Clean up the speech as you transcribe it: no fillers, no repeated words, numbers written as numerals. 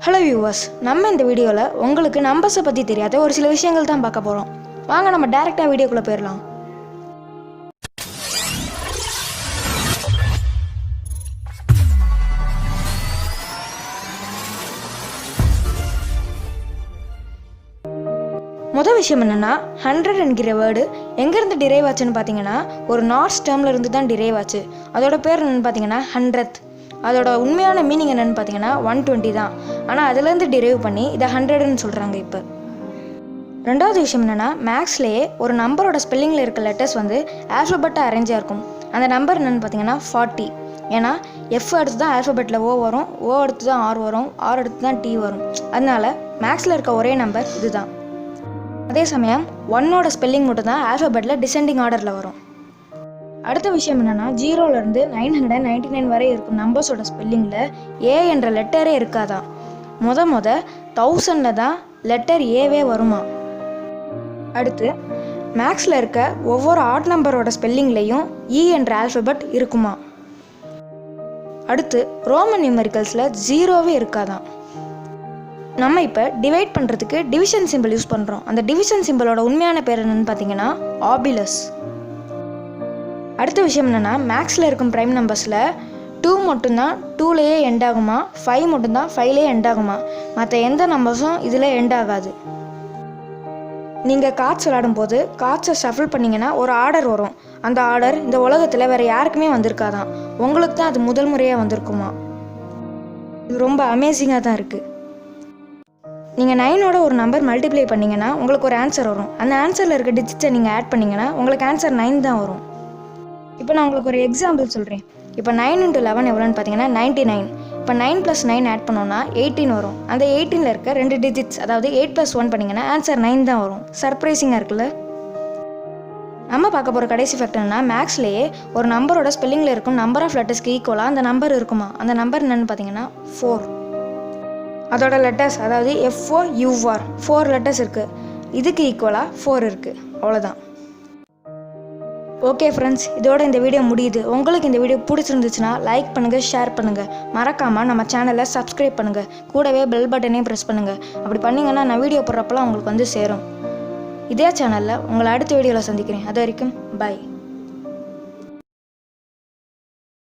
Hello viewers, நம்ம இந்த வீடியோவில் உங்களுக்கு நம்பர்ஸை பற்றி தெரியாத ஒரு சில விஷயங்கள் தான் பார்க்க போகிறோம். வாங்க நம்ம டைரெக்டாக வீடியோக்குள்ளே போயிடலாம். முதல் விஷயம் என்னென்னா, 100 என்கிற வேர்டு எங்கேருந்து டிரைவ் ஆச்சுன்னு பார்த்தீங்கன்னா, ஒரு நார்ஸ் டேர்மில் இருந்து தான் டிரைவ் ஆச்சு. அதோட பேர் என்னென்னு பார்த்தீங்கன்னா 100th. அதோட உண்மையான மீனிங் என்னென்னு பார்த்தீங்கன்னா 120 தான். ஆனால் அதுலேருந்து டிரைவ் பண்ணி இதை 100ன்னு சொல்கிறாங்க. இப்போ ரெண்டாவது விஷயம் என்னென்னா, மேக்ஸ்லேயே ஒரு நம்பரோட ஸ்பெல்லிங்கில் இருக்க லெட்டர்ஸ் வந்து ஆல்ஃபபெட்டாக அரேஞ்சாக இருக்கும். அந்த நம்பர் என்னென்னு பார்த்தீங்கன்னா 40. ஏன்னா எஃப் அடுத்து தான் ஆல்ஃபபெட்டில் ஓ வரும், ஓ அடுத்து தான் ஆர் வரும், ஆர் அடுத்து தான் டி வரும். அதனால மேக்ஸில் இருக்க ஒரே நம்பர் இதுதான். அதே சமயம் 1ஓட ஸ்பெல்லிங் மட்டும் தான் ஆல்ஃபபெட்டில் டிசெண்டிங் ஆர்டரில் வரும். அடுத்த விஷயம் என்னென்னா, 0லேருந்து 999 வரை இருக்கும் நம்பர்ஸோட ஸ்பெல்லிங்கில் ஏ என்ற லெட்டரே இருக்காதான். முத 1000 தான் லெட்டர் ஏவே வருமா. அடுத்து மேக்ஸில் இருக்க ஒவ்வொரு ஆட் நம்பரோட ஸ்பெல்லிங்லேயும் இ என்ற ஆல்ஃபபெட் இருக்குமா. அடுத்து ரோமன் நியூமெரிக்கல்ஸில் 0வே இருக்காதான். நம்ம இப்போ டிவைட் பண்ணுறதுக்கு டிவிஷன் சிம்பிள் யூஸ் பண்ணுறோம். அந்த டிவிஷன் சிம்பிளோட உண்மையான பேர் என்னென்னு பார்த்தீங்கன்னா ஆபிலஸ். அடுத்த விஷயம் என்னென்னா, மேக்ஸில் இருக்கும் ப்ரைம் நம்பர்ஸில் 2 மட்டும்தான் 2லேயே எண்ட் ஆகுமா, 5 மட்டும்தான் 5லேயே எண்ட் ஆகுமா. மற்ற எந்த நம்பர்ஸும் இதில் எண்ட் ஆகாது. நீங்கள் கார்ட்ஸ் விளையாடும் போது கார்ட்ஸை ஷஃபிள் பண்ணிங்கன்னா ஒரு ஆர்டர் வரும். அந்த ஆர்டர் இந்த உலகத்தில் வேறு யாருக்குமே வந்திருக்காதான். உங்களுக்கு தான் அது முதல் முறையாக வந்திருக்குமா. இது ரொம்ப அமேசிங்காக தான் இருக்குது. நீங்கள் 9ஓட ஒரு நம்பர் மல்டிப்ளை பண்ணிங்கன்னா உங்களுக்கு ஒரு ஆன்சர் வரும். அந்த ஆன்சரில் இருக்க டிஜிட்ஸை நீங்கள் ஆட் பண்ணிங்கன்னா உங்களுக்கு ஆன்சர் 9 தான் வரும். இப்போ நான் உங்களுக்கு ஒரு எக்ஸாம்பிள் சொல்கிறேன். இப்போ 9 × 11 எவ்வளோன்னு பார்த்தீங்கன்னா 99. இப்போ 9 + 9 ஆட் பண்ணோன்னா 18 வரும். அந்த 18ல் இருக்க 2 டிஜிட்ஸ், அதாவது 8 + 1 பண்ணிங்கன்னா ஆன்சர் 9 தான் வரும். சர்ப்ரைசிங்காக இருக்குல்ல. நம்ம பார்க்க போகிற கடைசி ஃபேக்ட் என்னன்னா, மேக்ஸ்லேயே ஒரு நம்பரோட ஸ்பெல்லிங்கில் இருக்கும் நம்பர் ஆஃப் லெட்டர்ஸ்க்கு ஈக்குவலாக அந்த நம்பர் இருக்குமா. அந்த நம்பர் என்னென்னு பார்த்தீங்கன்னா 4. அதோட லெட்டர்ஸ், அதாவது FOUR 4 லெட்டர்ஸ் இருக்குது. இதுக்கு ஈக்குவலாக 4 இருக்குது. அவ்வளோதான். ஓகே ஃப்ரெண்ட்ஸ், இதோட இந்த வீடியோ முடியுது. உங்களுக்கு இந்த வீடியோ பிடிச்சிருந்துச்சுன்னா லைக் பண்ணுங்கள், ஷேர் பண்ணுங்கள். மறக்காமல் நம்ம சேனலை சப்ஸ்கிரைப் பண்ணுங்கள். கூடவே பெல் பட்டனையும் ப்ரெஸ் பண்ணுங்கள். அப்படி பண்ணிங்கன்னா நான் வீடியோ போடுறப்பெல்லாம் உங்களுக்கு வந்து சேரும். இதே சேனலில் உங்களை அடுத்த வீடியோவில் சந்திக்கிறேன். அது வரைக்கும் பை.